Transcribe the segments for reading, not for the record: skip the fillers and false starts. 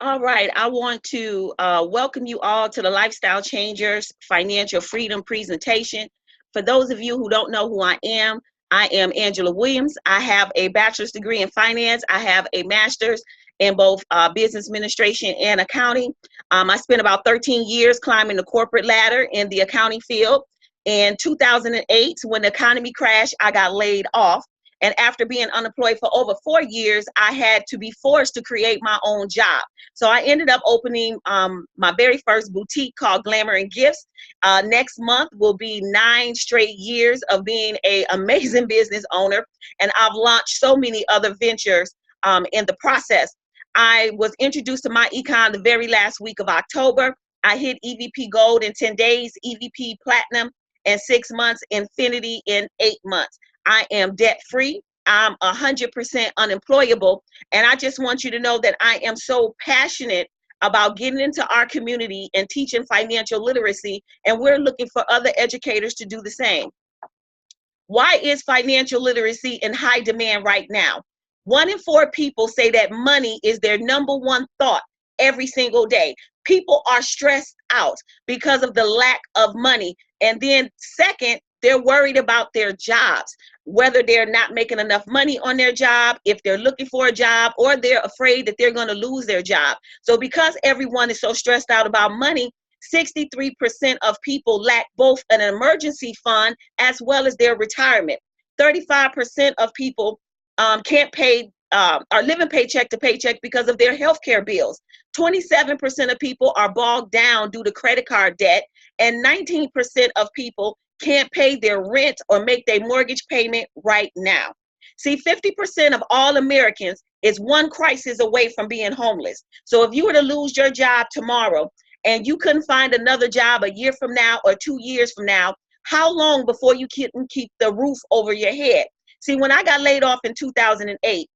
All right, I want to welcome you all to the Lifestyle Changers Financial Freedom presentation. For those of you who don't know who I am Angela Williams. I have a bachelor's degree in finance. I have a master's in both business administration and accounting. I spent about 13 years climbing the corporate ladder in the accounting field. In 2008, when the economy crashed, I got laid off. And after being unemployed for over 4 years, I had to be forced to create my own job. So I ended up opening my very first boutique called Glamour and Gifts. Next month will be 9 straight years of being an amazing business owner. And I've launched so many other ventures in the process. I was introduced to myEcon the very last week of October. I hit EVP Gold in 10 days, EVP Platinum in 6 months, Infinity in 8 months. I am debt free. I'm 100% unemployable. And I just want you to know that I am so passionate about getting into our community and teaching financial literacy. And we're looking for other educators to do the same. Why is financial literacy in high demand right now? 1 in 4 people say that money is their number one thought every single day. People are stressed out because of the lack of money. And then second, they're worried about their jobs, whether they're not making enough money on their job, if they're looking for a job, or they're afraid that they're going to lose their job. So because everyone is so stressed out about money, 63% of people lack both an emergency fund as well as their retirement. 35% of people can't pay, are living paycheck to paycheck because of their health care bills. 27% of people are bogged down due to credit card debt, and 19% of people can't pay their rent or make their mortgage payment right now. See, 50% of all Americans is one crisis away from being homeless. So if you were to lose your job tomorrow and you couldn't find another job a year from now or 2 years from now, how long before you can keep the roof over your head? See, when I got laid off in 2008,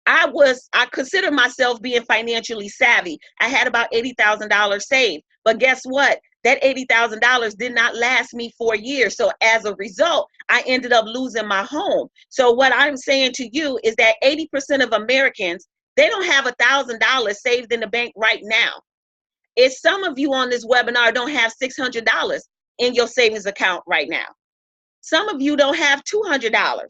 I consider myself being financially savvy. I had about $80,000 saved. But guess what? That $80,000 did not last me 4 years. So as a result, I ended up losing my home. So what I'm saying to you is that 80% of Americans, they don't have $1,000 saved in the bank right now. If some of you on this webinar don't have $600 in your savings account right now. Some of you don't have $200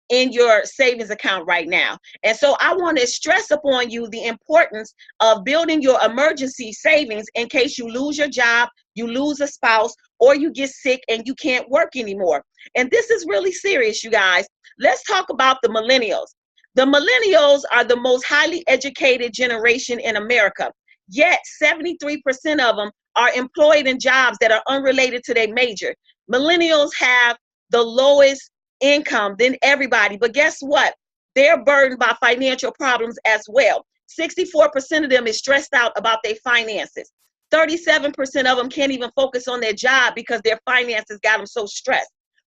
in your savings account right now. And so I want to stress upon you the importance of building your emergency savings in case you lose your job, you lose a spouse, or you get sick and you can't work anymore. And this is really serious, you guys. Let's talk about the millennials. The millennials are the most highly educated generation in America. Yet 73% of them are employed in jobs that are unrelated to their major. Millennials have the lowest income than everybody, but guess what? They're burdened by financial problems as well. 64% of them is stressed out about their finances. 37% of them can't even focus on their job because their finances got them so stressed.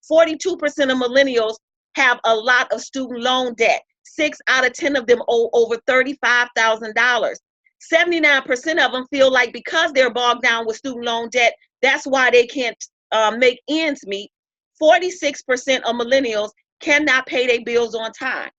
42% of millennials have a lot of student loan debt. 6 out of 10 of them owe over $35,000. 79% of them feel like because they're bogged down with student loan debt, that's why they can't make ends meet. 46% of millennials cannot pay their bills on time.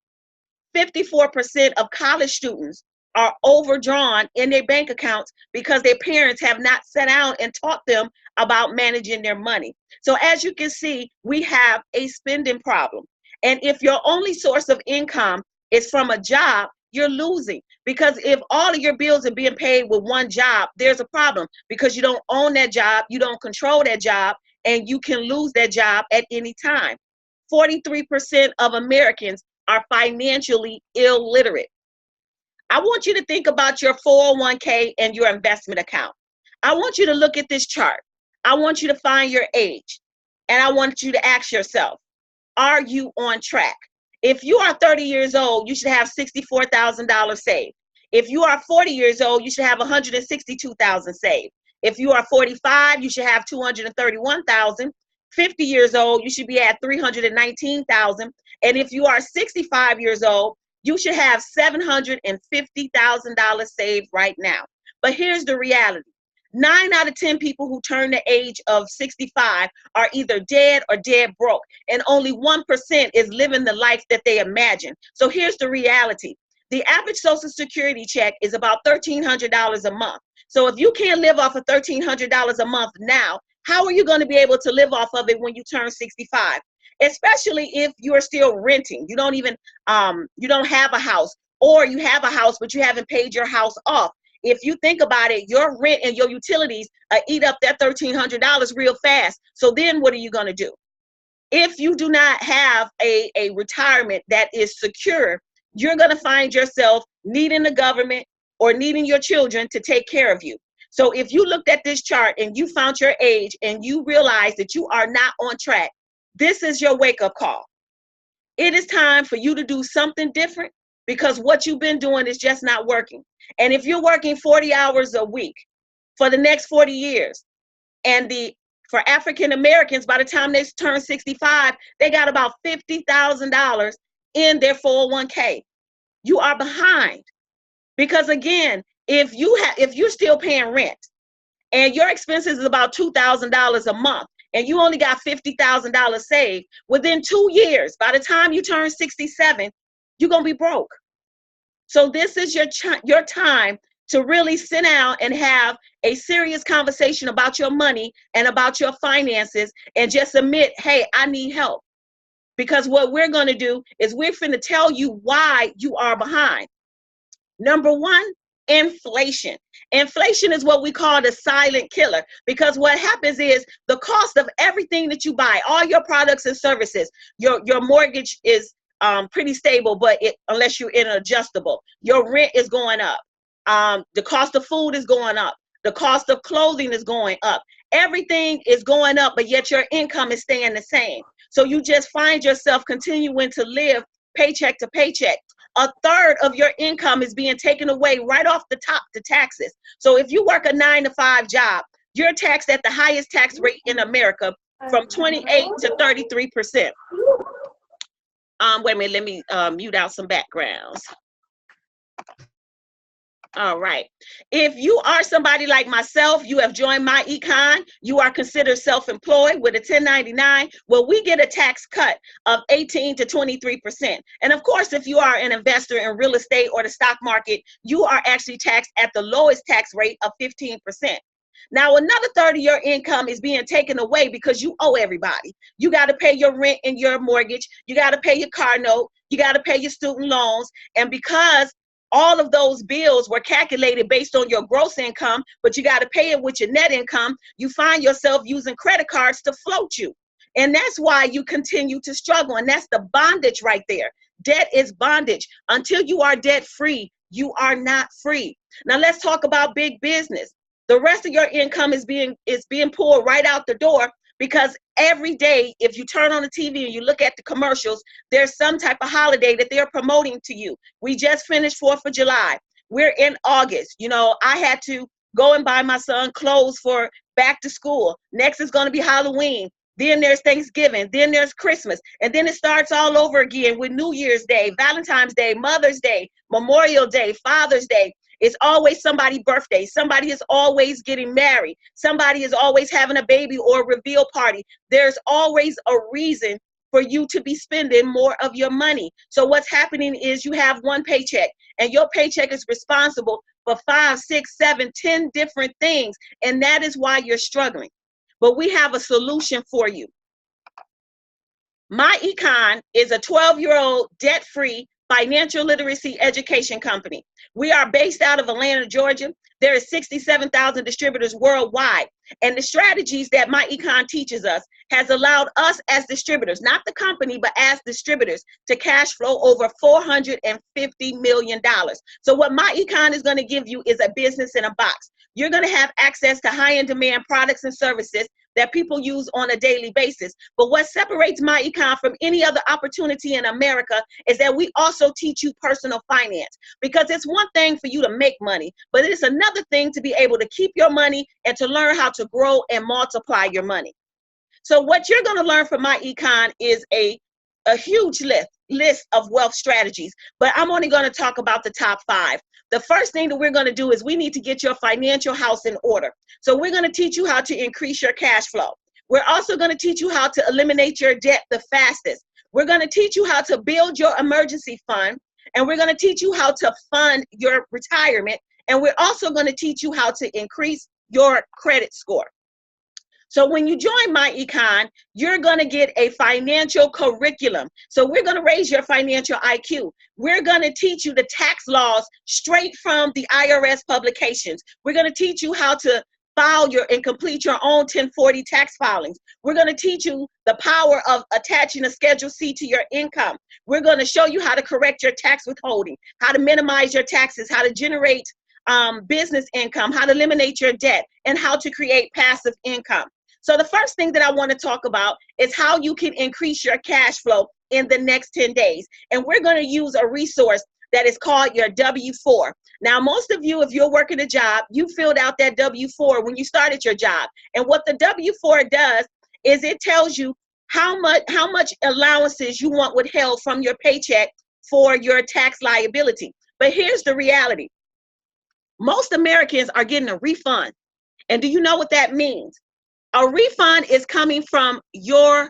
54% of college students are overdrawn in their bank accounts because their parents have not sat down and taught them about managing their money. So as you can see, we have a spending problem. And if your only source of income is from a job, you're losing, because if all of your bills are being paid with one job, there's a problem because you don't own that job, you don't control that job, and you can lose that job at any time. 43% of Americans are financially illiterate. I want you to think about your 401k and your investment account. I want you to look at this chart. I want you to find your age, and I want you to ask yourself, are you on track? If you are 30 years old, you should have $64,000 saved. If you are 40 years old, you should have $162,000 saved. If you are 45, you should have $231,000. 50 years old, you should be at $319,000. And if you are 65 years old, you should have $750,000 saved right now. But here's the reality. 9 out of 10 people who turn the age of 65 are either dead or dead broke, and only 1% is living the life that they imagine. So here's the reality. The average Social Security check is about $1,300 a month. So if you can't live off of $1,300 a month now, how are you going to be able to live off of it when you turn 65? Especially if you're still renting. You don't even, you don't have a house, or you have a house, but you haven't paid your house off. If you think about it, your rent and your utilities eat up that $1,300 real fast. So then what are you going to do? If you do not have a retirement that is secure, you're going to find yourself needing the government or needing your children to take care of you. So if you looked at this chart and you found your age and you realize that you are not on track, this is your wake-up call. It is time for you to do something different, because what you've been doing is just not working. And if you're working 40 hours a week for the next 40 years, and for African Americans, by the time they turn 65, they got about $50,000 in their 401k. You are behind. Because again, if you're still paying rent and your expenses is about $2,000 a month, and you only got $50,000 saved, within 2 years, by the time you turn 67, you're gonna be broke. So this is your time to really sit down and have a serious conversation about your money and about your finances, and just admit, hey, I need help. Because what we're going to do is we're finna tell you why you are behind. Number one, inflation. Inflation is what we call the silent killer, because what happens is the cost of everything that you buy, all your products and services, your mortgage is pretty stable, but unless you're in an adjustable, your rent is going up. The cost of food is going up. The cost of clothing is going up. Everything is going up, but yet your income is staying the same. So you just find yourself continuing to live paycheck to paycheck. A third of your income is being taken away right off the top to taxes. So if you work a 9-to-5 job, you're taxed at the highest tax rate in America, from 28 to 33%. Wait a minute, let me mute out some backgrounds. All right. If you are somebody like myself, you have joined myEcon, you are considered self-employed with a 1099, well, we get a tax cut of 18 to 23%. And of course, if you are an investor in real estate or the stock market, you are actually taxed at the lowest tax rate of 15%. Now, another third of your income is being taken away because you owe everybody. You got to pay your rent and your mortgage. You got to pay your car note. You got to pay your student loans. And because all of those bills were calculated based on your gross income, but you got to pay it with your net income, you find yourself using credit cards to float you. And that's why you continue to struggle. And that's the bondage right there. Debt is bondage. Until you are debt free, you are not free. Now let's talk about big business. The rest of your income is being pulled right out the door, because every day, if you turn on the TV and you look at the commercials, there's some type of holiday that they're promoting to you. We just finished 4th of July. We're in August. You know, I had to go and buy my son clothes for back to school. Next is going to be Halloween. Then there's Thanksgiving. Then there's Christmas. And then it starts all over again with New Year's Day, Valentine's Day, Mother's Day, Memorial Day, Father's Day. It's always somebody's birthday. Somebody is always getting married. Somebody is always having a baby or a reveal party. There's always a reason for you to be spending more of your money. So what's happening is you have one paycheck, and your paycheck is responsible for 5, 6, 7, 10 different things. And that is why you're struggling. But we have a solution for you. myEcon is a 12-year-old debt-free financial literacy education company. We are based out of Atlanta, Georgia. There are 67,000 distributors worldwide. And the strategies that myEcon teaches us has allowed us as distributors, not the company, but as distributors, to cash flow over $450 million. So what myEcon is going to give you is a business in a box. You're going to have access to high-end demand products and services that people use on a daily basis. But what separates myEcon from any other opportunity in America is that we also teach you personal finance. Because it's one thing for you to make money, but it's another thing to be able to keep your money and to learn how to grow and multiply your money. So what you're going to learn from myEcon is a huge list of wealth strategies, but I'm only going to talk about the top 5. The first thing that we're going to do is we need to get your financial house in order. So we're going to teach you how to increase your cash flow. We're also going to teach you how to eliminate your debt the fastest. We're going to teach you how to build your emergency fund. and we're going to teach you how to fund your retirement, and we're also going to teach you how to increase your credit score. So when you join myEcon, you're going to get a financial curriculum. So we're going to raise your financial IQ. We're going to teach you the tax laws straight from the IRS publications. We're going to teach you how to file and complete your own 1040 tax filings. We're going to teach you the power of attaching a Schedule C to your income. We're going to show you how to correct your tax withholding, how to minimize your taxes, how to generate business income, how to eliminate your debt, and how to create passive income. So the first thing that I want to talk about is how you can increase your cash flow in the next 10 days. And we're going to use a resource that is called your W-4. Now, most of you, if you're working a job, you filled out that W-4 when you started your job. And what the W-4 does is it tells you how much allowances you want withheld from your paycheck for your tax liability. But here's the reality. Most Americans are getting a refund. And do you know what that means? A refund is coming from your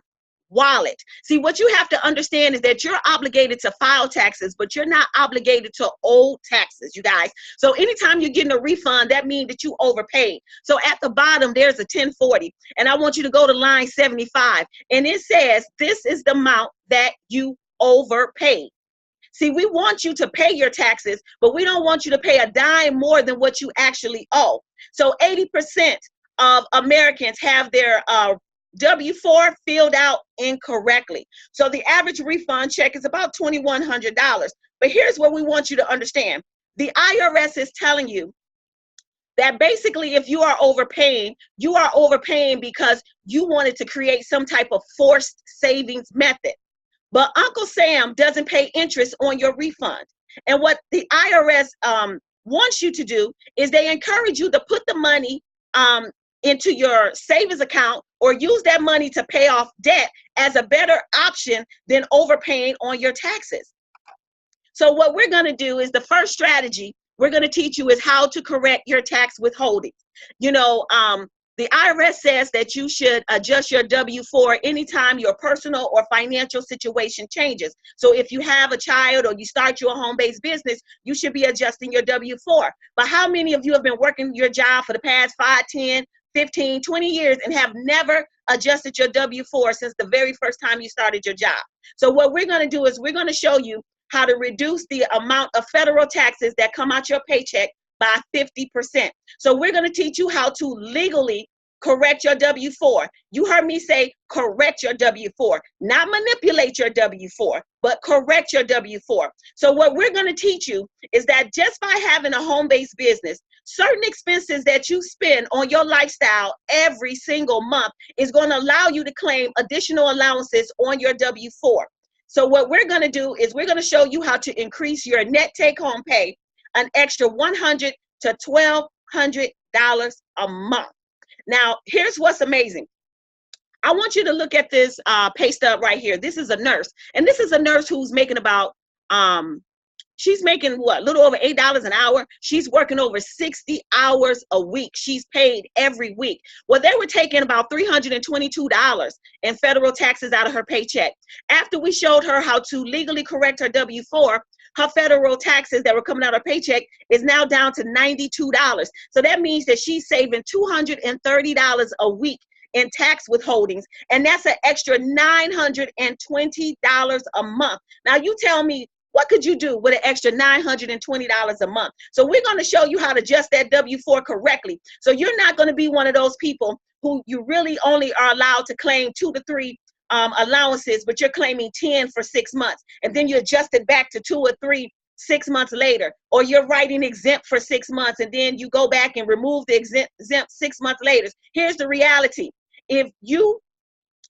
wallet. See, what you have to understand is that you're obligated to file taxes, but you're not obligated to owe taxes, you guys. So anytime you're getting a refund, that means that you overpaid. So at the bottom, there's a 1040, and I want you to go to line 75, and it says, this is the amount that you overpaid. See, we want you to pay your taxes, but we don't want you to pay a dime more than what you actually owe. So 80% of Americans have their W-4 filled out incorrectly. So the average refund check is about $2,100. But here's what we want you to understand. The IRS is telling you that basically if you are overpaying because you wanted to create some type of forced savings method. But Uncle Sam doesn't pay interest on your refund. And what the IRS wants you to do is they encourage you to put the money into your savings account or use that money to pay off debt as a better option than overpaying on your taxes. So what we're going to do is the first strategy we're going to teach you is how to correct your tax withholding. You know, the IRS says that you should adjust your W-4 anytime your personal or financial situation changes. So if you have a child or you start your home-based business, you should be adjusting your W-4. But how many of you have been working your job for the past 5, 10, 15, 20 years and have never adjusted your W-4 since the very first time you started your job? So what we're going to do is we're going to show you how to reduce the amount of federal taxes that come out your paycheck by 50%. So we're going to teach you how to legally correct your W-4. You heard me say correct your W-4, not manipulate your W-4, but correct your W-4. So what we're going to teach you is that just by having a home-based business, certain expenses that you spend on your lifestyle every single month is going to allow you to claim additional allowances on your W-4. So what we're going to do is we're going to show you how to increase your net take-home pay an extra $100 to $1,200 a month. Now, here's what's amazing. I want you to look at this pay stub right here. This is a nurse, and this is a nurse who's making about, she's making what, a little over $8 an hour. She's working over 60 hours a week. She's paid every week. Well, they were taking about $322 in federal taxes out of her paycheck. After we showed her how to legally correct her W-4, her federal taxes that were coming out of her paycheck is now down to $92. So that means that she's saving $230 a week in tax withholdings, and that's an extra $920 a month. Now you tell me, what could you do with an extra $920 a month? So we're going to show you how to adjust that W-4 correctly. So you're not going to be one of those people who you really only are allowed to claim 2 to 3 allowances, but you're claiming 10 for 6 months, and then you adjust it back to 2 or 3 6 months later, or you're writing exempt for 6 months, and then you go back and remove the exempt 6 months later. Here's the reality. If you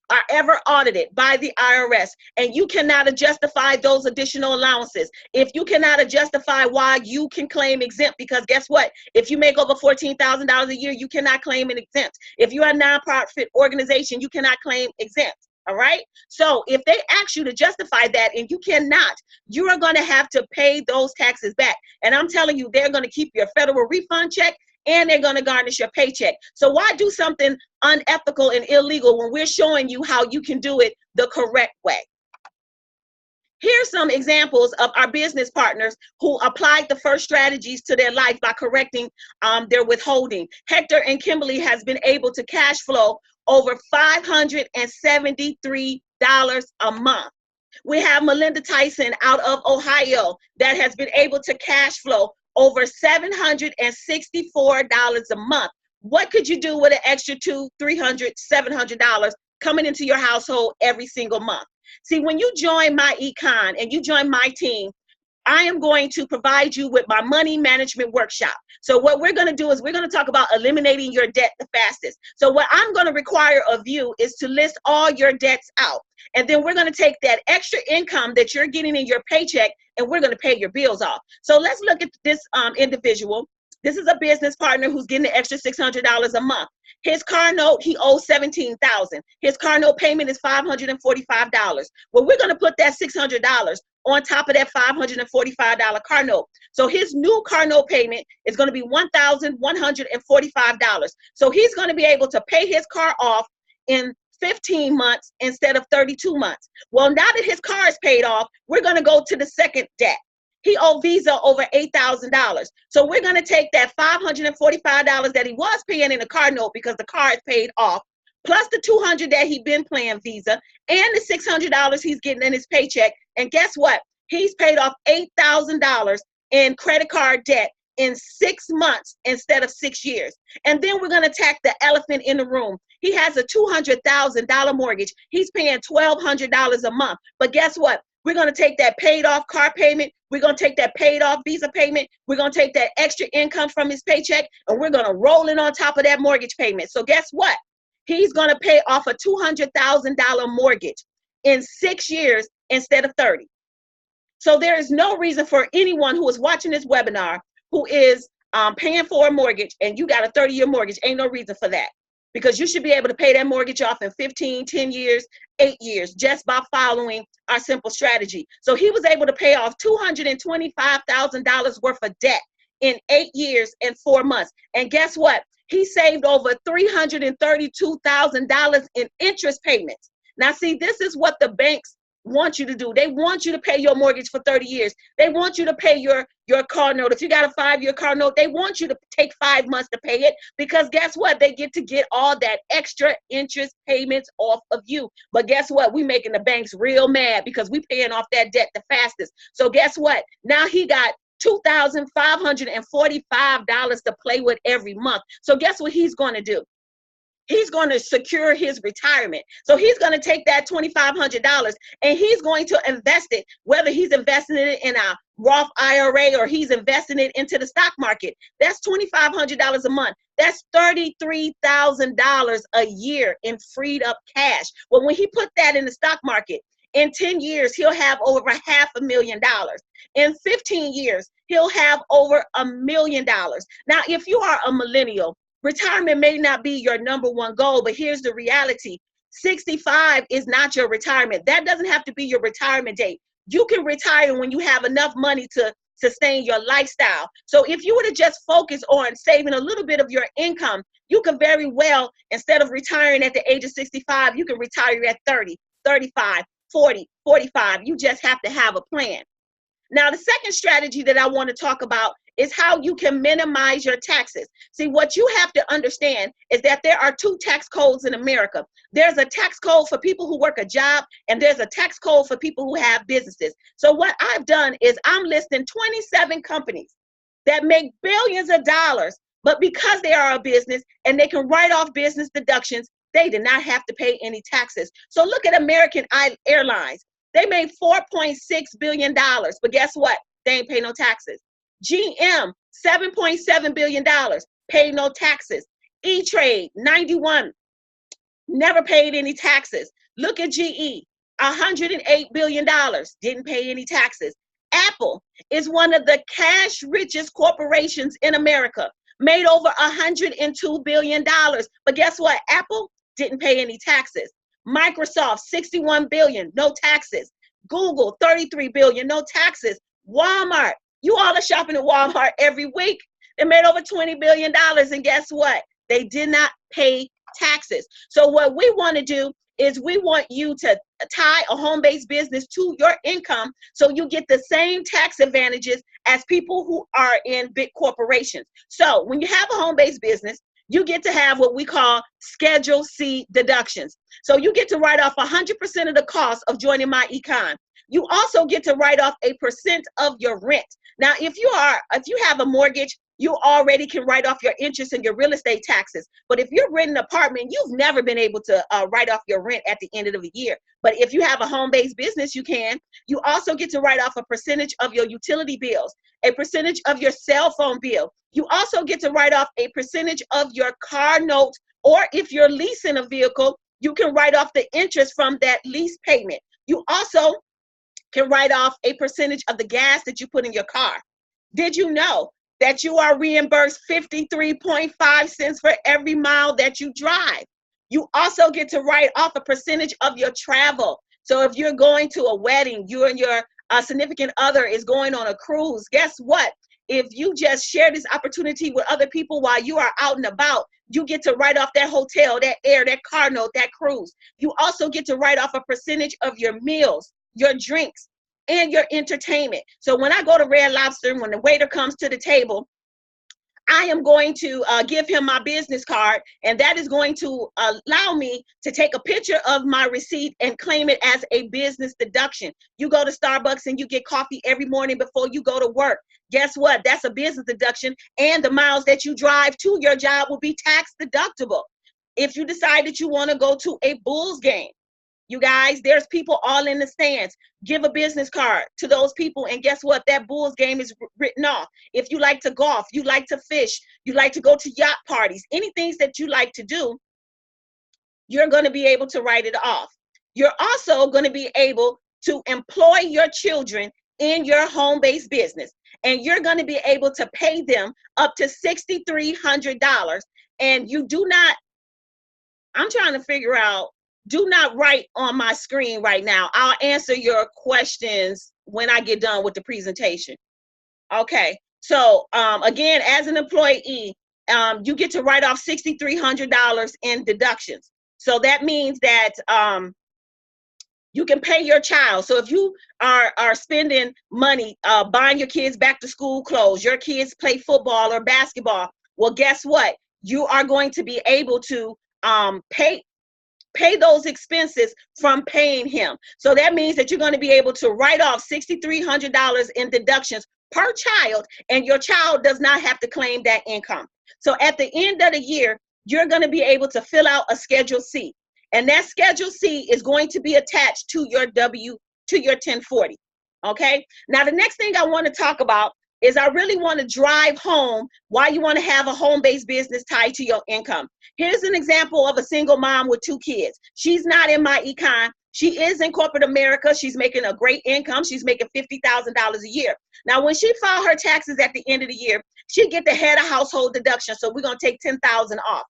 are ever audited by the IRS and you cannot justify those additional allowances, if you cannot justify why you can claim exempt, because guess what? If you make over $14,000 a year, you cannot claim an exempt. If you're a nonprofit organization, you cannot claim exempt. All right. So if they ask you to justify that and you cannot, you are going to have to pay those taxes back. And I'm telling you, they're going to keep your federal refund check and they're going to garnish your paycheck. So why do something unethical and illegal when we're showing you how you can do it the correct way? Here's some examples of our business partners who applied the first strategies to their life by correcting their withholding. Hector and Kimberly has been able to cash flow over $573 a month. We have Melinda Tyson out of Ohio that has been able to cash flow over $764 a month. What could you do with an extra $200, $300, $700 coming into your household every single month? See, when you join myEcon and you join my team, I am going to provide you with my money management workshop. So what we're going to do is we're going to talk about eliminating your debt the fastest. So what I'm going to require of you is to list all your debts out. And then we're going to take that extra income that you're getting in your paycheck and we're going to pay your bills off. So let's look at this individual. This is a business partner who's getting the extra $600 a month. His car note, he owes $17,000. His car note payment is $545. Well, we're going to put that $600 on top of that $545 car note. So his new car note payment is going to be $1,145. So he's going to be able to pay his car off in 15 months instead of 32 months. Well, now that his car is paid off, we're going to go to the second debt. He owed Visa over $8,000. So we're going to take that $545 that he was paying in the car note because the car is paid off, plus the $200 that he'd been paying Visa, and the $600 he's getting in his paycheck. And guess what? He's paid off $8,000 in credit card debt in 6 months instead of 6 years. And then we're going to attack the elephant in the room. He has a $200,000 mortgage. He's paying $1,200 a month. But guess what? We're going to take that paid off car payment. We're going to take that paid off Visa payment. We're going to take that extra income from his paycheck, and we're going to roll it on top of that mortgage payment. So guess what? He's going to pay off a $200,000 mortgage in 6 years instead of 30. So there is no reason for anyone who is watching this webinar who is paying for a mortgage and you got a 30-year mortgage. Ain't no reason for that, because you should be able to pay that mortgage off in 15, 10 years, 8 years, just by following our simple strategy. So he was able to pay off $225,000 worth of debt in 8 years and 4 months. And guess what? He saved over $332,000 in interest payments. Now, see, this is what the banks want you to do. They want you to pay your mortgage for 30 years. They want you to pay your car note. If you got a 5-year car note, they want you to take 5 months to pay it, because guess what? They get to get all that extra interest payments off of you. But guess what? We making the banks real mad because we paying off that debt the fastest. So guess what? Now he got $2,545 to play with every month. So guess what he's going to do? He's going to secure his retirement. So he's going to take that $2,500 and he's going to invest it, whether he's investing it in a Roth IRA or he's investing it into the stock market. That's $2,500 a month. That's $33,000 a year in freed up cash. Well, when he put that in the stock market, in 10 years, he'll have over $500,000. In 15 years, he'll have over $1 million. Now, if you are a millennial, retirement may not be your number one goal, but here's the reality. 65 is not your retirement. That doesn't have to be your retirement date. You can retire when you have enough money to sustain your lifestyle. So if you were to just focus on saving a little bit of your income, you can very well, instead of retiring at the age of 65, you can retire at 30, 35, 40, 45. You just have to have a plan. Now, the second strategy that I want to talk about is how you can minimize your taxes. See, what you have to understand is that there are 2 tax codes in America. There's a tax code for people who work a job, and there's a tax code for people who have businesses. So what I've done is I'm listing 27 companies that make billions of dollars, but because they are a business and they can write off business deductions, they did not have to pay any taxes. So look at American Airlines. They made $4.6 billion, but guess what? They ain't pay no taxes. GM, $7.7 billion, paid no taxes. E-Trade, 91, never paid any taxes. Look at GE, $108 billion, didn't pay any taxes. Apple is one of the cash richest corporations in America, made over $102 billion. But guess what? Apple didn't pay any taxes. Microsoft, $61 billion, no taxes. Google, $33 billion, no taxes. Walmart, you all are shopping at Walmart every week. They made over $20 billion, and guess what? They did not pay taxes. So what we want to do is we want you to tie a home-based business to your income so you get the same tax advantages as people who are in big corporations. So when you have a home-based business, you get to have what we call Schedule C deductions. So you get to write off 100% of the cost of joining myEcon. You also get to write off a percent of your rent. Now, if you have a mortgage, you already can write off your interest and your real estate taxes. But if you're renting an apartment, you've never been able to write off your rent at the end of the year. But if you have a home-based business, you can. You also get to write off a percentage of your utility bills, a percentage of your cell phone bill. You also get to write off a percentage of your car note, or if you're leasing a vehicle, you can write off the interest from that lease payment. You also can write off a percentage of the gas that you put in your car. Did you know that you are reimbursed 53.5 cents for every mile that you drive? You also get to write off a percentage of your travel. So if you're going to a wedding, you and your significant other is going on a cruise, guess what? If you just share this opportunity with other people while you are out and about, you get to write off that hotel, that air, that car note, that cruise. You also get to write off a percentage of your meals, your drinks, and your entertainment. So when I go to Red Lobster, when the waiter comes to the table, I am going to give him my business card, and that is going to allow me to take a picture of my receipt and claim it as a business deduction. You go to Starbucks and you get coffee every morning before you go to work. Guess what? That's a business deduction, and the miles that you drive to your job will be tax deductible. If you decide that you want to go to a Bulls game, you guys, there's people all in the stands. Give a business card to those people, and guess what? That Bulls game is written off. If you like to golf, you like to fish, you like to go to yacht parties, anything that you like to do, you're going to be able to write it off. You're also going to be able to employ your children in your home-based business, and you're going to be able to pay them up to $6,300. And you do not, I'm trying to figure out, do not write on my screen right now. I'll answer your questions when I get done with the presentation. Okay, so again, as an employee, you get to write off $6,300 in deductions. So that means that you can pay your child. So if you are spending money buying your kids back to school clothes, your kids play football or basketball, well, guess what? You are going to be able to pay those expenses from paying him. So that means that you're going to be able to write off $6,300 in deductions per child, and your child does not have to claim that income. So at the end of the year, you're going to be able to fill out a Schedule C, and that Schedule C is going to be attached to your to your 1040. Okay. Now, the next thing I want to talk about is I really want to drive home why you want to have a home-based business tied to your income. Here's an example of a single mom with 2 kids. She's not in myEcon. She is in corporate America. She's making a great income. She's making $50,000 a year. Now, when she filed her taxes at the end of the year, she get the head of household deduction. So we're going to take $10,000 off.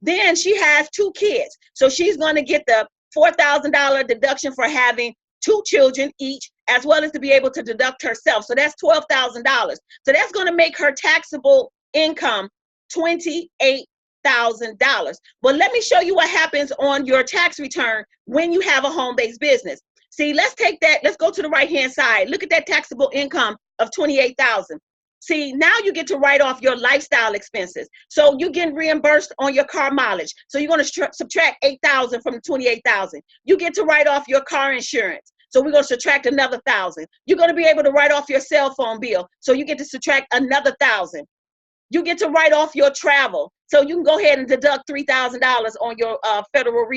Then she has 2 kids. So she's going to get the $4,000 deduction for having 2 children each, as well as to be able to deduct herself. So that's $12,000. So that's going to make her taxable income $28,000. But let me show you what happens on your tax return when you have a home-based business. See, let's take that. Let's go to the right-hand side. Look at that taxable income of $28,000. See, now you get to write off your lifestyle expenses. So you're getting reimbursed on your car mileage. So you're going to subtract $8,000 from the $28,000. You get to write off your car insurance. So we're going to subtract another $1,000. You're going to be able to write off your cell phone bill. So you get to subtract another $1,000. You get to write off your travel. So you can go ahead and deduct $3,000 on your federal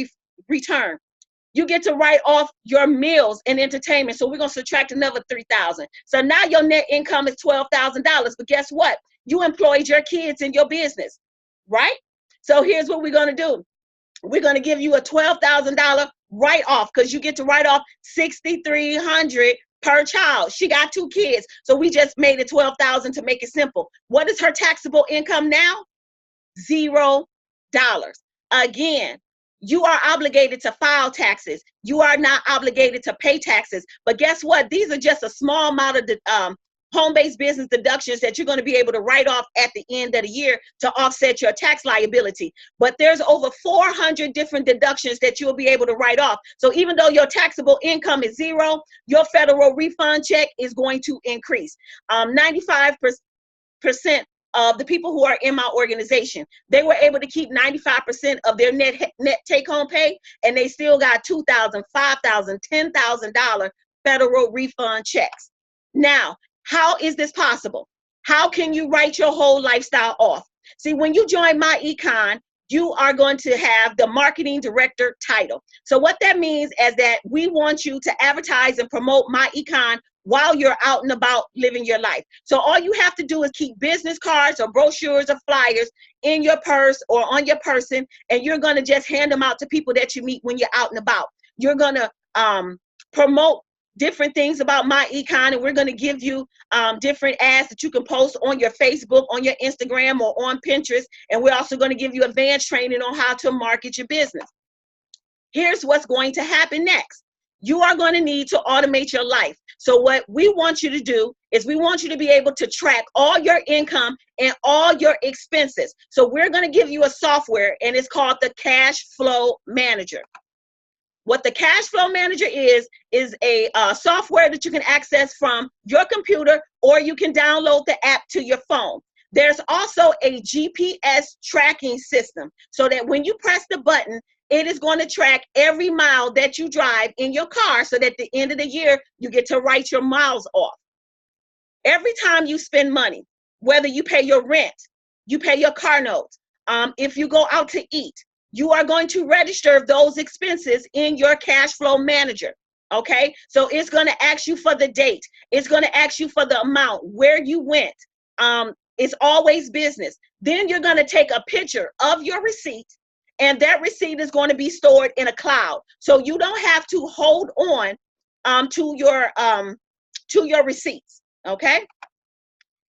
return. You get to write off your meals and entertainment. So we're going to subtract another $3,000. So now your net income is $12,000. But guess what? You employed your kids in your business, right? So here's what we're going to do. We're going to give you a $12,000 write-off because you get to write off $6,300 per child. She got 2 kids. So we just made it $12,000 to make it simple. What is her taxable income now? $0. Again, you are obligated to file taxes. You are not obligated to pay taxes. But guess what? These are just a small amount of home-based business deductions that you're going to be able to write off at the end of the year to offset your tax liability. But there's over 400 different deductions that you'll be able to write off. So even though your taxable income is zero, your federal refund check is going to increase. 95% of the people who are in my organization, they were able to keep 95% of their net take-home pay, and they still got $2,000, $5,000, $10,000 federal refund checks. Now, how is this possible? How can you write your whole lifestyle off? See, when you join myEcon, you are going to have the marketing director title. So what that means is that we want you to advertise and promote myEcon while you're out and about living your life. So all you have to do is keep business cards or brochures or flyers in your purse or on your person, and you're going to just hand them out to people that you meet when you're out and about. You're going to promote different things about myEcon, and we're going to give you different ads that you can post on your Facebook, on your Instagram, or on Pinterest. And we're also going to give you advanced training on how to market your business. Here's what's going to happen next. You are going to need to automate your life. So what we want you to do is we want you to be able to track all your income and all your expenses. So we're going to give you a software, and it's called the Cash Flow Manager. What the Cash Flow Manager is a software that you can access from your computer, or you can download the app to your phone. There's also a GPS tracking system, so that when you press the button, it is going to track every mile that you drive in your car, so that at the end of the year, you get to write your miles off. Every time you spend money, whether you pay your rent, you pay your car notes, if you go out to eat, you are going to register those expenses in your Cash Flow Manager, okay? So it's going to ask you for the date. It's going to ask you for the amount, where you went. It's always business. Then you're going to take a picture of your receipt, and that receipt is going to be stored in a cloud. So you don't have to hold on to your receipts, okay?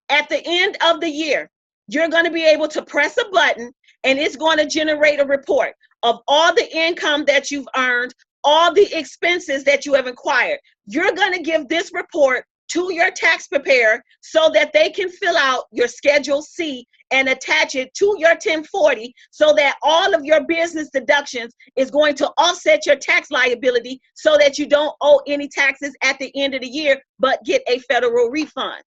At the end of the year, you're going to be able to press a button, and it's going to generate a report of all the income that you've earned, all the expenses that you have acquired. You're going to give this report to your tax preparer so that they can fill out your Schedule C and attach it to your 1040, so that all of your business deductions is going to offset your tax liability, so that you don't owe any taxes at the end of the year, but get a federal refund.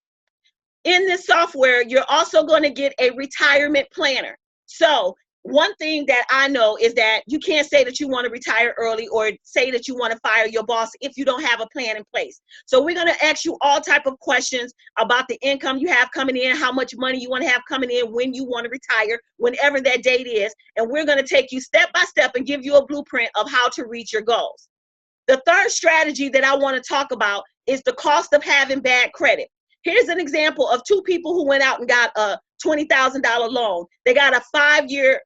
In this software, you're also going to get a retirement planner. So one thing that I know is that you can't say that you want to retire early, or say that you want to fire your boss if you don't have a plan in place. So we're going to ask you all type of questions about the income you have coming in, how much money you want to have coming in, when you want to retire, whenever that date is. And we're going to take you step by step and give you a blueprint of how to reach your goals. The third strategy that I want to talk about is the cost of having bad credit. Here's an example of two people who went out and got a $20,000 loan. They got a 5-year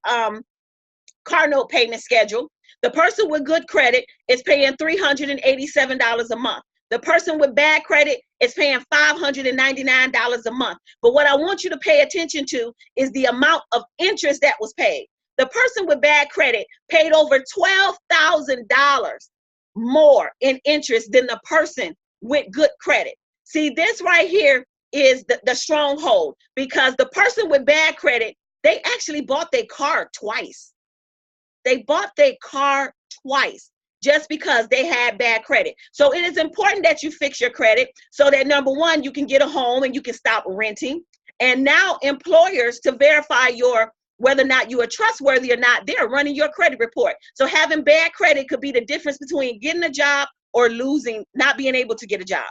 car note payment schedule. The person with good credit is paying $387 a month. The person with bad credit is paying $599 a month. But what I want you to pay attention to is the amount of interest that was paid. The person with bad credit paid over $12,000 more in interest than the person with good credit. See, this right here is the stronghold, because the person with bad credit, they actually bought their car twice. They bought their car twice just because they had bad credit. So it is important that you fix your credit, so that, number one, you can get a home and you can stop renting. And now employers, to verify whether or not you are trustworthy or not, they're running your credit report. So having bad credit could be the difference between getting a job or not being able to get a job.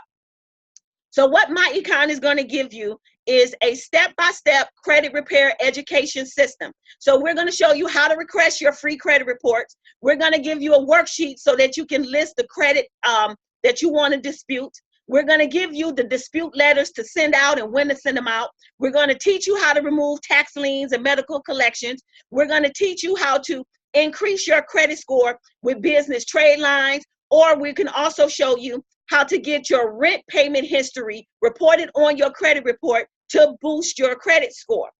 So what myEcon is going to give you is a step-by-step credit repair education system. So we're going to show you how to request your free credit reports. We're going to give you a worksheet so that you can list the credit that you want to dispute. We're going to give you the dispute letters to send out and when to send them out. We're going to teach you how to remove tax liens and medical collections. We're going to teach you how to increase your credit score with business trade lines, or we can also show you how to get your rent payment history reported on your credit report to boost your credit score.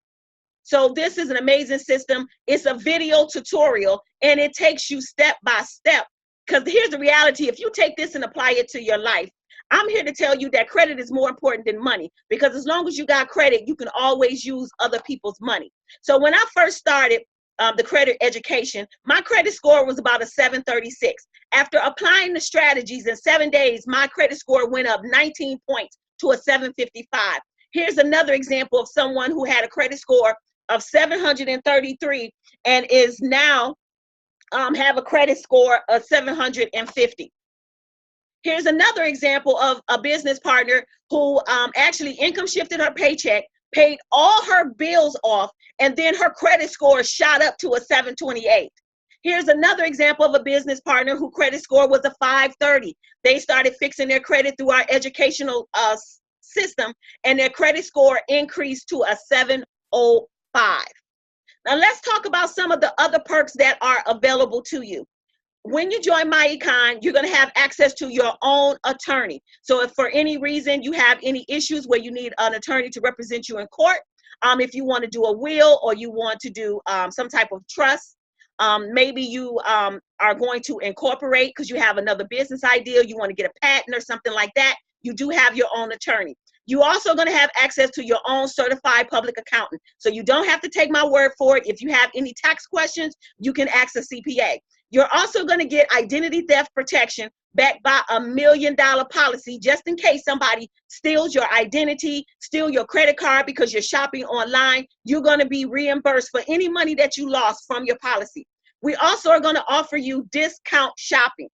So this is an amazing system. It's a video tutorial, and it takes you step by step. Because here's the reality: if you take this and apply it to your life, I'm here to tell you that credit is more important than money, because as long as you got credit, you can always use other people's money. So when I first started the credit education, my credit score was about a 736. After applying the strategies in 7 days, my credit score went up 19 points to a 755. Here's another example of someone who had a credit score of 733 and is now have a credit score of 750. Here's another example of a business partner who actually income shifted her paycheck, paid all her bills off, and then her credit score shot up to a 728. Here's another example of a business partner whose credit score was a 530. They started fixing their credit through our educational system, and their credit score increased to a 705. Now let's talk about some of the other perks that are available to you. When you join myEcon, you're going to have access to your own attorney. So if for any reason you have any issues where you need an attorney to represent you in court, if you want to do a will or you want to do some type of trust, maybe you are going to incorporate because you have another business idea, you want to get a patent or something like that, you do have your own attorney. You're also going to have access to your own certified public accountant. So you don't have to take my word for it. If you have any tax questions, you can ask a CPA. You're also going to get identity theft protection backed by $1 million policy, just in case somebody steals your identity, steal your credit card because you're shopping online. You're going to be reimbursed for any money that you lost from your policy. We also are going to offer you discount shopping.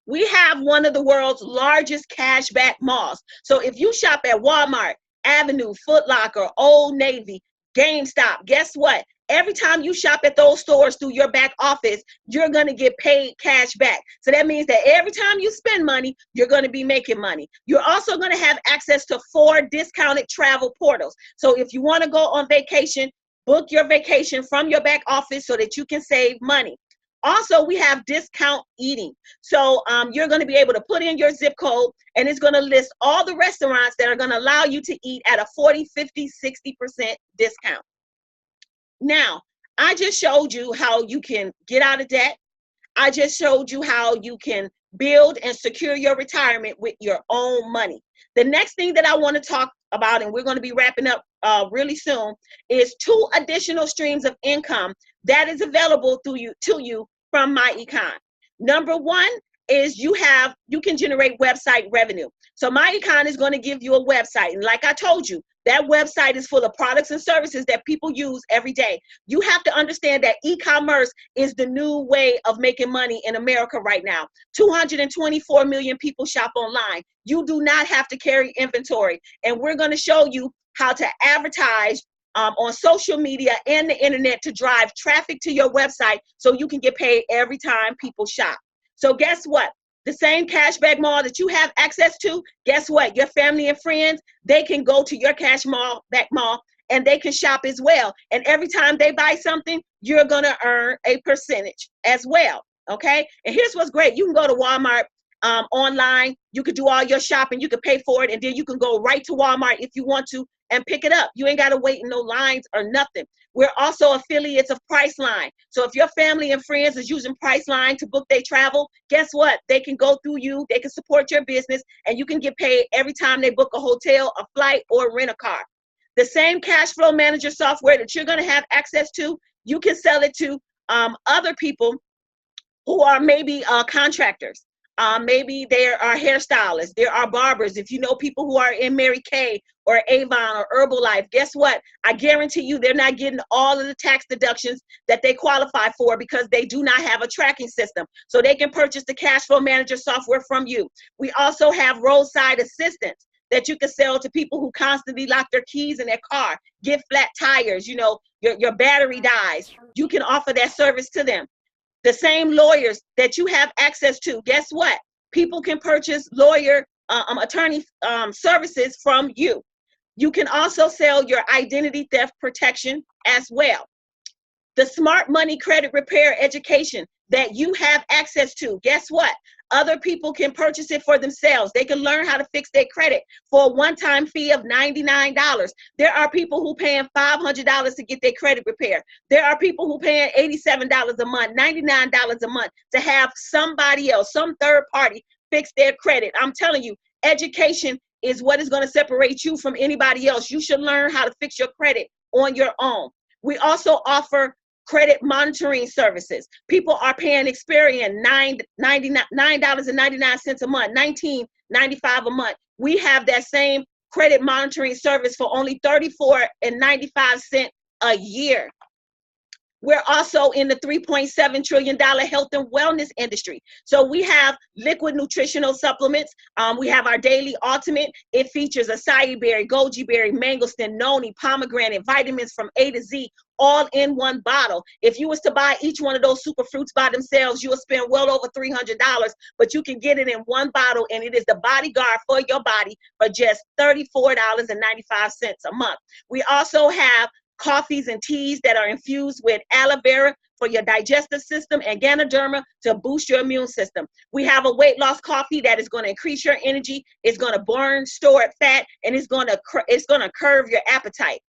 We have one of the world's largest cashback malls. So if you shop at Walmart, Avenue, Foot Locker, Old Navy, GameStop, guess what? Every time you shop at those stores through your back office, you're going to get paid cash back. So that means that every time you spend money, you're going to be making money. You're also going to have access to 4 discounted travel portals. So if you want to go on vacation, book your vacation from your back office so that you can save money. Also, we have discount eating. So you're going to be able to put in your zip code, and it's going to list all the restaurants that are going to allow you to eat at a 40, 50, 60% discount. Now, I just showed you how you can get out of debt. I just showed you how you can build and secure your retirement with your own money. The next thing that I want to talk about, and we're going to be wrapping up really soon, is 2 additional streams of income that is available to you from myEcon. Number 1 is you can generate website revenue. So myEcon is going to give you a website, and like I told you, that website is full of products and services that people use every day. You have to understand that e-commerce is the new way of making money in America right now. 224 million people shop online. You do not have to carry inventory. And we're going to show you how to advertise on social media and the internet to drive traffic to your website so you can get paid every time people shop. So guess what? The same cashback mall that you have access to, guess what? Your family and friends, they can go to your cashback mall and they can shop as well. And every time they buy something, you're going to earn a percentage as well. Okay? And here's what's great. You can go to Walmart online. You could do all your shopping. You could pay for it. And then you can go right to Walmart if you want to and pick it up. You ain't got to wait in no lines or nothing. We're also affiliates of Priceline. So if your family and friends is using Priceline to book their travel, guess what? They can go through you. They can support your business, and you can get paid every time they book a hotel, a flight, or rent a car. The same cash flow manager software that you're going to have access to, you can sell it to other people who are maybe contractors. Maybe there are hairstylists, there are barbers. If you know people who are in Mary Kay or Avon or Herbalife, guess what? I guarantee you they're not getting all of the tax deductions that they qualify for because they do not have a tracking system. So they can purchase the cash flow manager software from you. We also have roadside assistance that you can sell to people who constantly lock their keys in their car, get flat tires, you know, your battery dies. You can offer that service to them. The same lawyers that you have access to, guess what? People can purchase attorney services from you. You can also sell your identity theft protection as well. The smart money credit repair education that you have access to, guess what? Other people can purchase it for themselves. They can learn how to fix their credit for a one-time fee of $99. There are people who paying $500 to get their credit repaired. There are people who paying $87 a month, $99 a month to have somebody else, some third party, fix their credit. I'm telling you, Education is what is going to separate you from anybody else. You should learn how to fix your credit on your own. We also offer credit monitoring services. People are paying Experian $9.99 a month, $19.95 a month. We have that same credit monitoring service for only $34.95 a year. We're also in the $3.7 trillion health and wellness industry. So we have liquid nutritional supplements. We have our Daily Ultimate. It features acai berry, goji berry, mangosteen, noni, pomegranate, vitamins from A to Z, all in one bottle. If you was to buy each one of those super fruits by themselves, you will spend well over $300, but you can get it in one bottle, and it is the bodyguard for your body for just $34.95 a month. We also have coffees and teas that are infused with aloe vera for your digestive system and Ganoderma to boost your immune system. We have a weight loss coffee that is going to increase your energy, it's going to burn stored fat, and it's going to curb your appetite.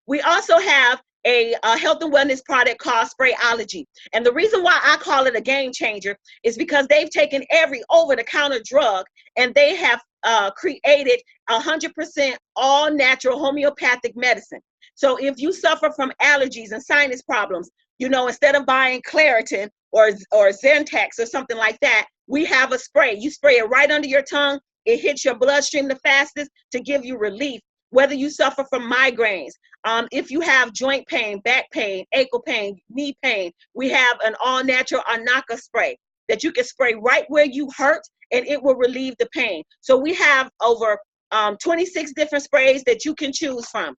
We also have a health and wellness product called Sprayology. And the reason why I call it a game changer is because they've taken every over-the-counter drug and they have created 100% all natural homeopathic medicine. So if you suffer from allergies and sinus problems, instead of buying Claritin or Zentex or something like that, we have a spray. You spray it right under your tongue. It hits your bloodstream the fastest to give you relief. Whether you suffer from migraines, if you have joint pain, back pain, ankle pain, knee pain, we have an all-natural Anaka spray that you can spray right where you hurt, and it will relieve the pain. So we have over 26 different sprays that you can choose from.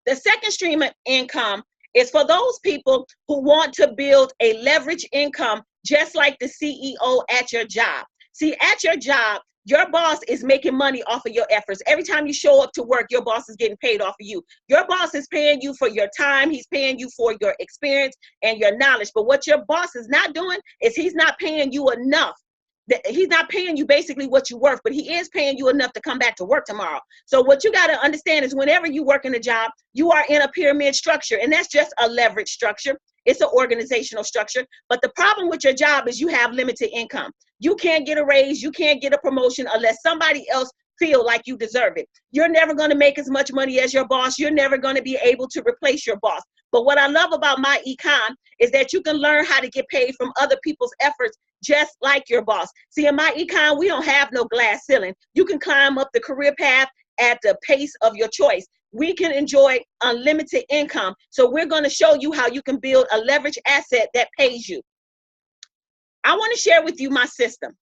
The second stream of income is for those people who want to build a leverage income, just like the CEO at your job. See, at your job, your boss is making money off of your efforts. Every time you show up to work, your boss is getting paid off of you. Your boss is paying you for your time. He's paying you for your experience and your knowledge. But what your boss is not doing is he's not paying you enough. He's not paying you basically what you're worth, but he is paying you enough to come back to work tomorrow. So what you got to understand is whenever you work in a job, you are in a pyramid structure, and that's just a leverage structure. It's an organizational structure. But the problem with your job is you have limited income. You can't get a raise. You can't get a promotion unless somebody else feel like you deserve it. You're never going to make as much money as your boss. You're never going to be able to replace your boss. But what I love about myEcon is that you can learn how to get paid from other people's efforts just like your boss. See, in myEcon, we don't have no glass ceiling. You can climb up the career path at the pace of your choice. We can enjoy unlimited income. So we're going to show you how you can build a leverage asset that pays you. I want to share with you my system.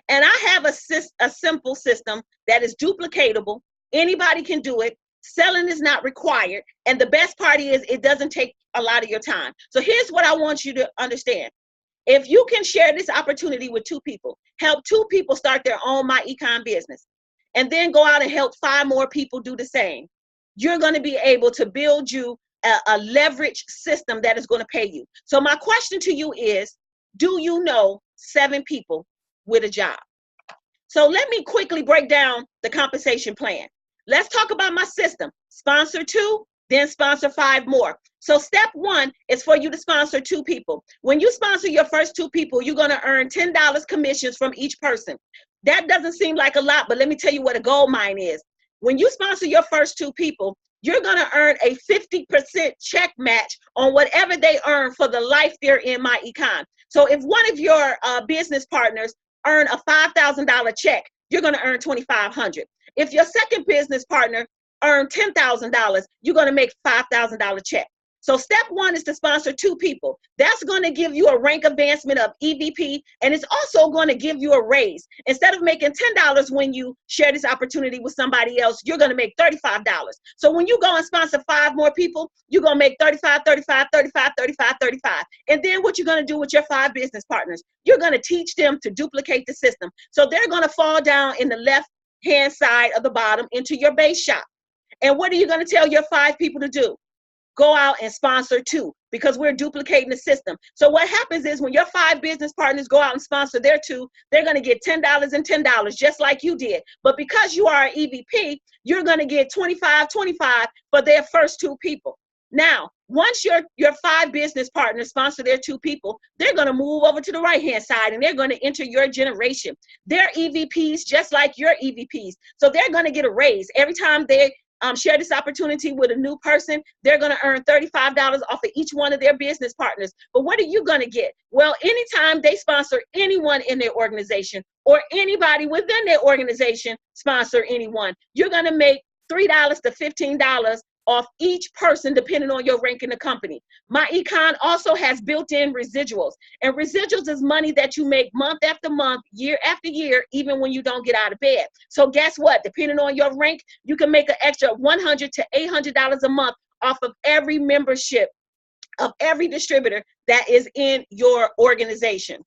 And I have a simple system that is duplicatable. Anybody can do it. Selling is not required. And the best part is it doesn't take a lot of your time. So here's what I want you to understand. If you can share this opportunity with 2 people, help 2 people start their own myEcon business, and then go out and help 5 more people do the same, you're going to be able to build you a leverage system that is going to pay you. So my question to you is, do you know 7 people with a job? So let me quickly break down the compensation plan. Let's talk about my system. Sponsor 2, then sponsor 5 more. So step 1 is for you to sponsor 2 people. When you sponsor your first 2 people, you're going to earn $10 commissions from each person. That doesn't seem like a lot, but let me tell you what a gold mine is. When you sponsor your first 2 people, you're going to earn a 50% check match on whatever they earn for the life they're in myEcon. So if one of your business partners earn a $5,000 check, you're going to earn $2,500. If your second business partner earn $10,000, you're going to make $5,000 check. So step 1 is to sponsor 2 people. That's going to give you a rank advancement of EVP, and it's also going to give you a raise. Instead of making $10 when you share this opportunity with somebody else, you're going to make $35. So when you go and sponsor 5 more people, you're going to make $35, $35, $35, $35, $35. And then what you're going to do with your 5 business partners, you're going to teach them to duplicate the system. So they're going to fall down in the left-hand side of the bottom into your base shop. And what are you going to tell your 5 people to do? Go out and sponsor 2, because we're duplicating the system. So what happens is when your 5 business partners go out and sponsor their 2, they're going to get $10 and $10, just like you did. But because you are an EVP, you're going to get $25 for their first 2 people. Now, Once your 5 business partners sponsor their 2 people, they're going to move over to the right-hand side and they're going to enter your generation. They're EVPs just like your EVPs. So they're going to get a raise. Every time they share this opportunity with a new person, they're going to earn $35 off of each one of their business partners. But what are you going to get? Well, anytime they sponsor anyone in their organization or anybody within their organization sponsor anyone, you're going to make $3 to $15 off each person, depending on your rank in the company. myEcon also has built-in residuals, and residuals is money that you make month after month, year after year, even when you don't get out of bed. So guess what? Depending on your rank, you can make an extra $100 to $800 a month off of every membership of every distributor that is in your organization.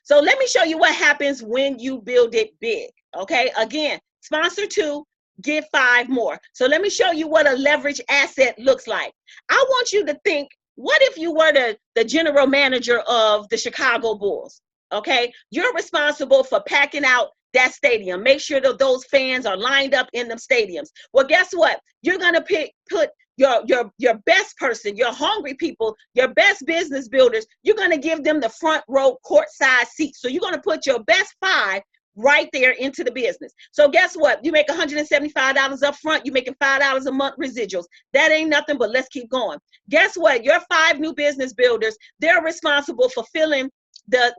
So let me show you what happens when you build it big. Okay, again, sponsor 2, get 5 more. So let me show you what a leverage asset looks like. I want you to think, what if you were the general manager of the Chicago Bulls? Okay, you're responsible for packing out that stadium. Make sure that those fans are lined up in them stadiums. Well, guess what? You're gonna put your best person, your hungry people, your best business builders. You're gonna give them the front row courtside seats. So you're gonna put your best 5 right there into the business. So guess what? You make $175 up front. You're making $5 a month residuals. That ain't nothing, but let's keep going. Guess what? Your 5 new business builders, they're responsible for filling the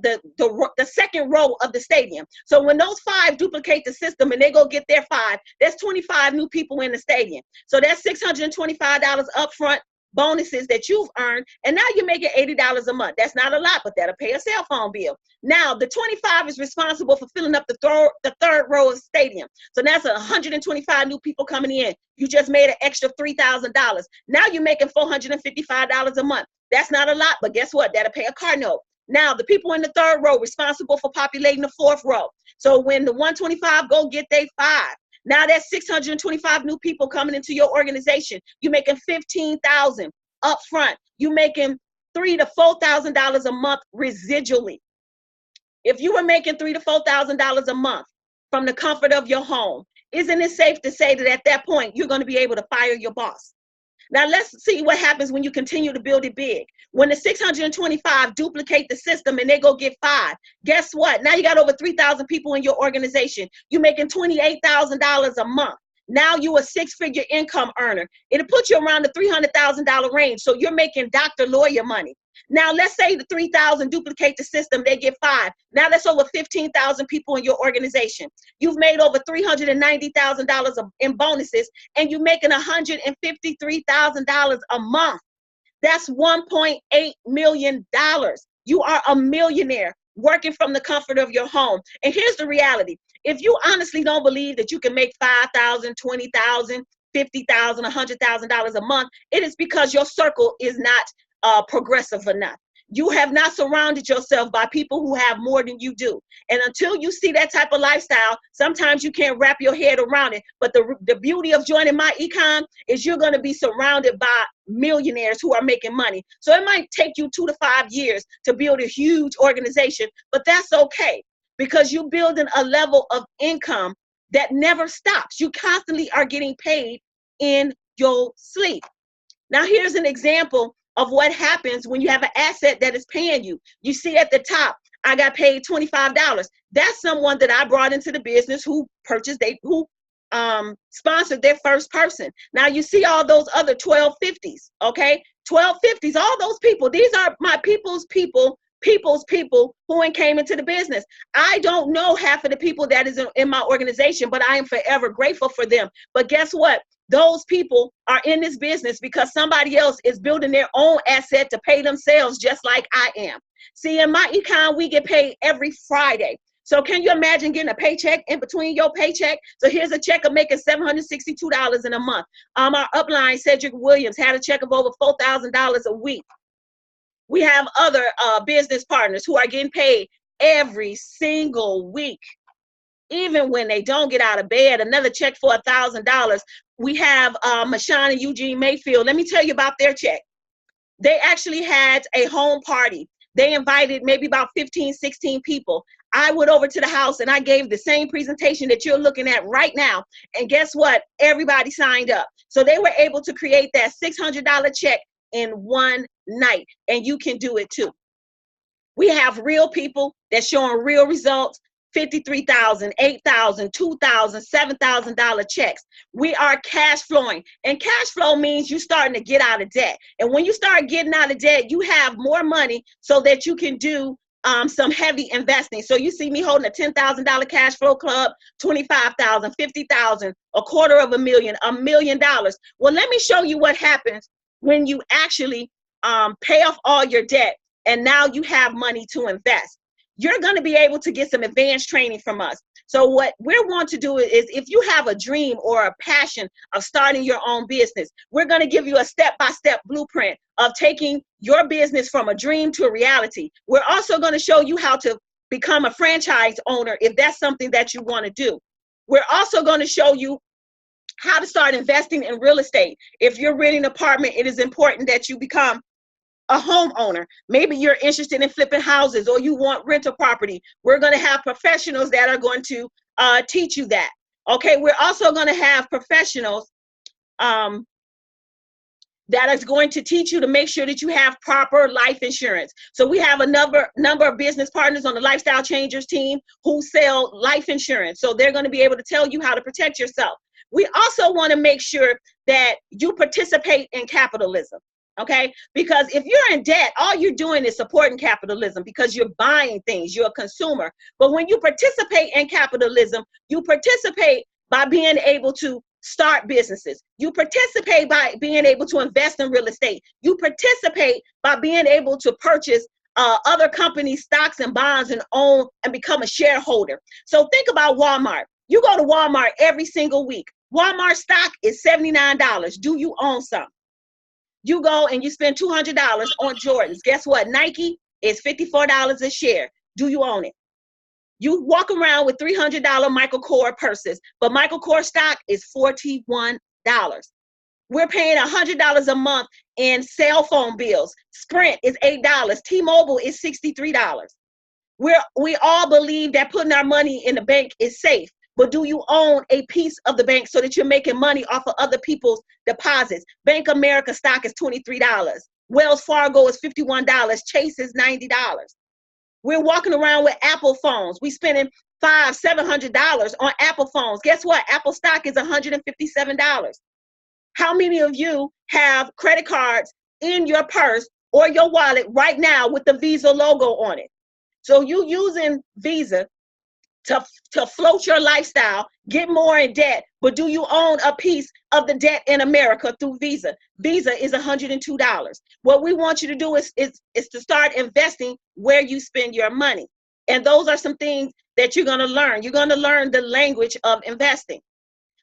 second row of the stadium. So when those 5 duplicate the system and they go get their 5, there's 25 new people in the stadium. So that's $625 up front bonuses that you've earned, and now you're making $80 a month. That's not a lot, but that'll pay a cell phone bill. Now the 25 is responsible for filling up the third row of the stadium. So that's 125 new people coming in. You just made an extra $3,000. Now you're making $455 a month. That's not a lot, but guess what? That'll pay a car note. Now the people in the third row responsible for populating the 4th row. So when the 125 go get their 5, now that's 625 new people coming into your organization. You're making $15,000 up front. You're making $3,000 to $4,000 a month residually. If you were making $3,000 to $4,000 a month from the comfort of your home, isn't it safe to say that at that point you're going to be able to fire your boss? Now let's see what happens when you continue to build it big. When the 625 duplicate the system and they go get 5, guess what? Now you got over 3,000 people in your organization. You're making $28,000 a month. Now you a 6-figure income earner. It'll put you around the $300,000 range. So you're making doctor lawyer money. Now let's say the 3,000 duplicate the system, they get 5. Now that's over 15,000 people in your organization. You've made over $390,000 in bonuses, and you're making $153,000 a month. That's $1.8 million. You are a millionaire working from the comfort of your home. And here's the reality. If you honestly don't believe that you can make $5,000, $20,000, $50,000, $100,000 a month, it is because your circle is not progressive enough. You have not surrounded yourself by people who have more than you do. And until you see that type of lifestyle, sometimes you can't wrap your head around it. But the beauty of joining myEcon is you're going to be surrounded by millionaires who are making money. So it might take you 2 to 5 years to build a huge organization, but that's okay, because you're building a level of income that never stops. You constantly are getting paid in your sleep. Now here's an example of what happens when you have an asset that is paying you. You see at the top, I got paid $25. That's someone that I brought into the business who sponsored their first person. Now you see all those other 1250s, okay? 1250s, all those people, these are my people's people who came into the business. I don't know half of the people that is in my organization, but I am forever grateful for them. But guess what? Those people are in this business because somebody else is building their own asset to pay themselves, just like I am. See, in myEcon, we get paid every Friday. So can you imagine getting a paycheck in between your paycheck? So here's a check of making $762 in a month. Our upline, Cedric Williams, had a check of over $4,000 a week. We have other business partners who are getting paid every single week, even when they don't get out of bed. Another check for $1,000. We have Mashawn and Eugene Mayfield. Let me tell you about their check. They actually had a home party. They invited maybe about 15, 16 people. I went over to the house and I gave the same presentation that you're looking at right now. And guess what? Everybody signed up. So they were able to create that $600 check in one night. And you can do it too. We have real people that's showing real results. $53,000, $8,000, $2,000, $7,000 checks. We are cash flowing, and cash flow means you starting to get out of debt. And when you start getting out of debt, you have more money so that you can do some heavy investing. So you see me holding a $10,000 cash flow club, $25,000, $50,000, $250,000, $1 million. Well, let me show you what happens when you actually pay off all your debt, and now you have money to invest. You're going to be able to get some advanced training from us. So what we want to do is, if you have a dream or a passion of starting your own business, we're going to give you a step-by-step blueprint of taking your business from a dream to a reality. We're also going to show you how to become a franchise owner if that's something that you want to do. We're also going to show you how to start investing in real estate. If you're renting an apartment, it is important that you become a homeowner. Maybe you're interested in flipping houses, or you want rental property. We're going to have professionals that are going to teach you that. Okay, we're also going to have professionals that is going to teach you to make sure that you have proper life insurance. So we have a number of business partners on the Lifestyle Changers team who sell life insurance. So they're going to be able to tell you how to protect yourself. We also want to make sure that you participate in capitalism. Okay, because if you're in debt, all you're doing is supporting capitalism because you're buying things, you're a consumer. But when you participate in capitalism, you participate by being able to start businesses. You participate by being able to invest in real estate. You participate by being able to purchase other companies' stocks and bonds and own and become a shareholder. So think about Walmart. You go to Walmart every single week. Walmart stock is $79. Do you own some? You go and you spend $200 on Jordans. Guess what? Nike is $54 a share. Do you own it? You walk around with $300 Michael Kors purses, but Michael Kors stock is $41. We're paying $100 a month in cell phone bills. Sprint is $8. T-Mobile is $63. We all believe that putting our money in the bank is safe. But do you own a piece of the bank so that you're making money off of other people's deposits? Bank of America stock is $23. Wells Fargo is $51. Chase is $90. We're walking around with Apple phones. We spending $500, $700 on Apple phones. Guess what? Apple stock is $157. How many of you have credit cards in your purse or your wallet right now with the Visa logo on it? So you using Visa to float your lifestyle, get more in debt, but do you own a piece of the debt in America through Visa? Visa is $102. What we want you to do is to start investing where you spend your money. And those are some things that you're going to learn. You're going to learn the language of investing.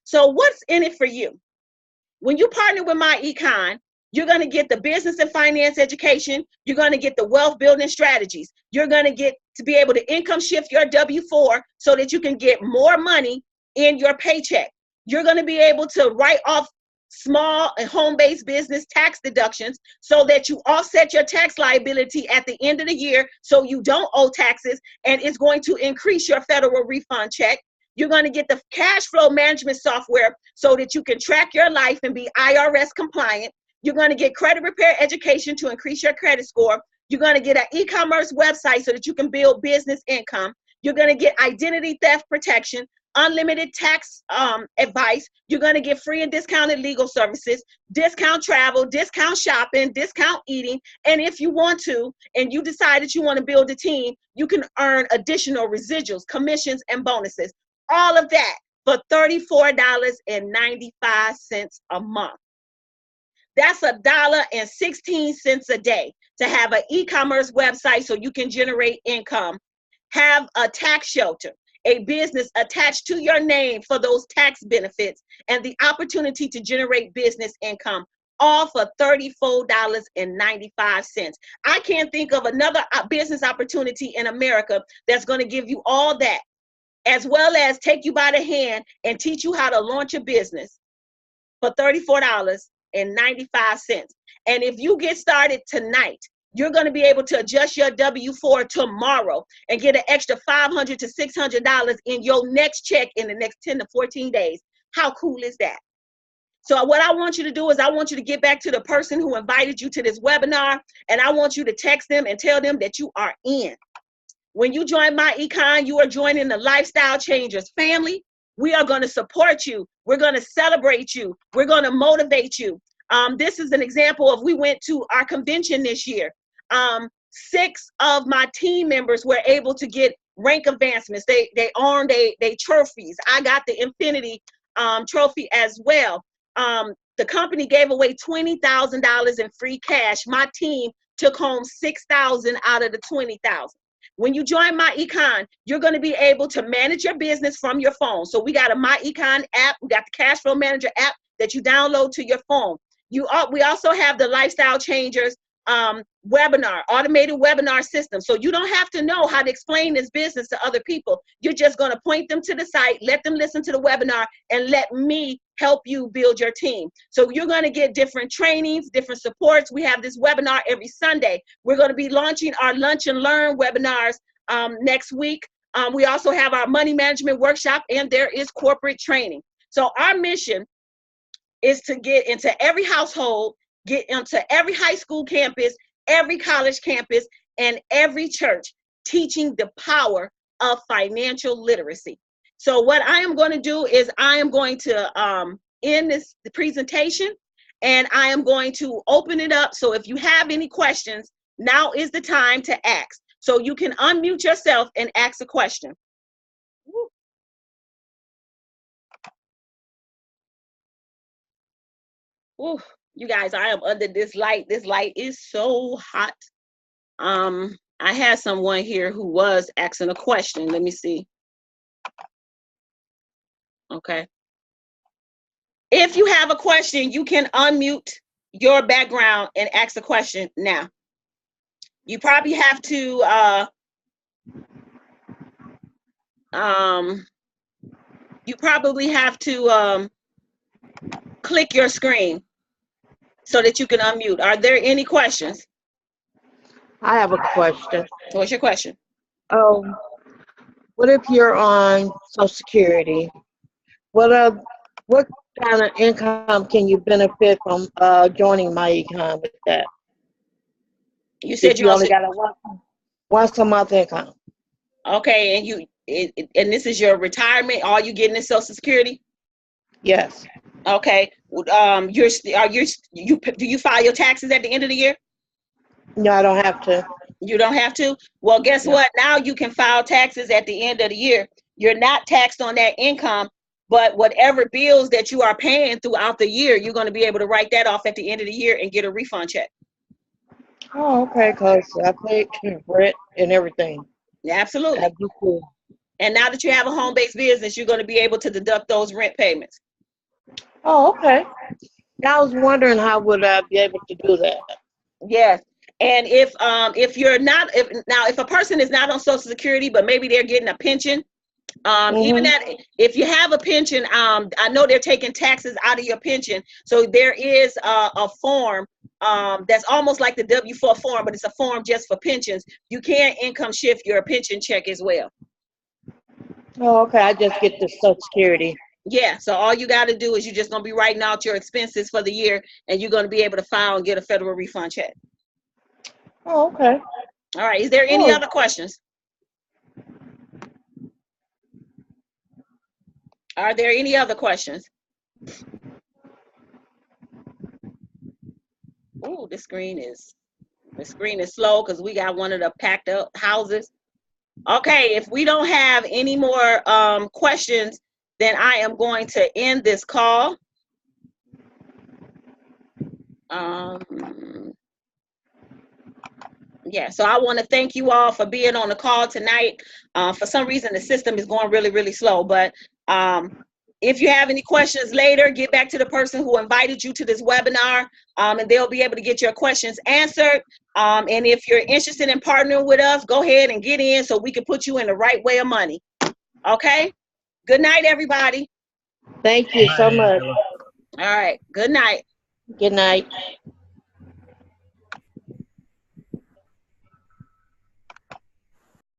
So what's in it for you? When you partner with myEcon, you're going to get the business and finance education. You're going to get the wealth building strategies. You're going to get to be able to income shift your W-4 so that you can get more money in your paycheck. You're going to be able to write off small and home-based business tax deductions so that you offset your tax liability at the end of the year so you don't owe taxes, and it's going to increase your federal refund check. You're going to get the cash flow management software so that you can track your life and be IRS compliant. You're going to get credit repair education to increase your credit score. You're going to get an e-commerce website so that you can build business income. You're going to get identity theft protection, unlimited tax advice. You're going to get free and discounted legal services, discount travel, discount shopping, discount eating. And if you want to, and you decide that you want to build a team, you can earn additional residuals, commissions, and bonuses. All of that for $34.95 a month. That's $1.16 a day to have an e-commerce website so you can generate income, have a tax shelter, a business attached to your name for those tax benefits, and the opportunity to generate business income, all for $34.95. I can't think of another business opportunity in America that's going to give you all that, as well as take you by the hand and teach you how to launch a business for $34.95. And if you get started tonight, you're going to be able to adjust your W-4 tomorrow and get an extra $500 to $600 in your next check in the next 10 to 14 days. How cool is that? So what I want you to do is I want you to get back to the person who invited you to this webinar, and I want you to text them and tell them that you are in. When you join myEcon, you are joining the Lifestyle Changers family. We are going to support you. We're going to celebrate you. We're going to motivate you. This is an example of, we went to our convention this year. 6 of my team members were able to get rank advancements. They earned they trophies. I got the Infinity trophy as well. The company gave away $20,000 in free cash. My team took home $6,000 out of the $20,000. When you join myEcon, you're going to be able to manage your business from your phone. So we got a myEcon app. We got the Cash Flow Manager app that you download to your phone. We also have the Lifestyle Changers webinar, automated webinar system. So you don't have to know how to explain this business to other people. You're just going to point them to the site, let them listen to the webinar, and let me help you build your team. So you're going to get different trainings, different supports. We have this webinar every Sunday. We're going to be launching our Lunch and Learn webinars next week. We also have our money management workshop, and there is corporate training. So our mission is to get into every household, get into every high school campus, every college campus, and every church, teaching the power of financial literacy. So what I am going to do is I am going to end the presentation, and I am going to open it up. So if you have any questions, now is the time to ask. So you can unmute yourself and ask a question. Ooh, you guys, I am under this light. This light is so hot. I had someone here who was asking a question. Let me see. Okay. If you have a question, you can unmute your background and ask a question now. You probably have to click your screen so that you can unmute. Are there any questions? I have a question. What's your question? What if you're on Social Security? What kind of income can you benefit from joining myEcon with that? You said you only got a once a month income. Okay, and this is your retirement. All you getting is Social Security? Yes. Okay. Do you file your taxes at the end of the year? No, I don't have to. You don't have to? Well, guess what? Now you can file taxes at the end of the year. You're not taxed on that income, but whatever bills that you are paying throughout the year, you're going to be able to write that off at the end of the year and get a refund check. Oh, okay, because I pay rent and everything. Yeah, absolutely. That'd be cool. And now that you have a home-based business, you're going to be able to deduct those rent payments. Oh, okay. I was wondering how would I be able to do that? Yes. And if a person is not on Social Security, but maybe they're getting a pension, even that, if you have a pension, I know they're taking taxes out of your pension. So there is a form that's almost like the W-4 form, but it's a form just for pensions. You can income shift your pension check as well. Oh, okay. I just get the Social Security. Yeah. So all you got to do is you're just going to be writing out your expenses for the year, and you're going to be able to file and get a federal refund check. Oh, okay. All right. Is there any other questions? Are there any other questions? Oh, the screen is slow because we got one of the packed up houses. Okay, if we don't have any more questions, then I am going to end this call. Yeah, so I want to thank you all for being on the call tonight. For some reason, the system is going really, really slow, but if you have any questions later, get back to the person who invited you to this webinar, and they'll be able to get your questions answered. And if you're interested in partnering with us, go ahead and get in so we can put you in the right way of money. Okay? Good night, everybody. Thank you so much. All right. Good night. Good night.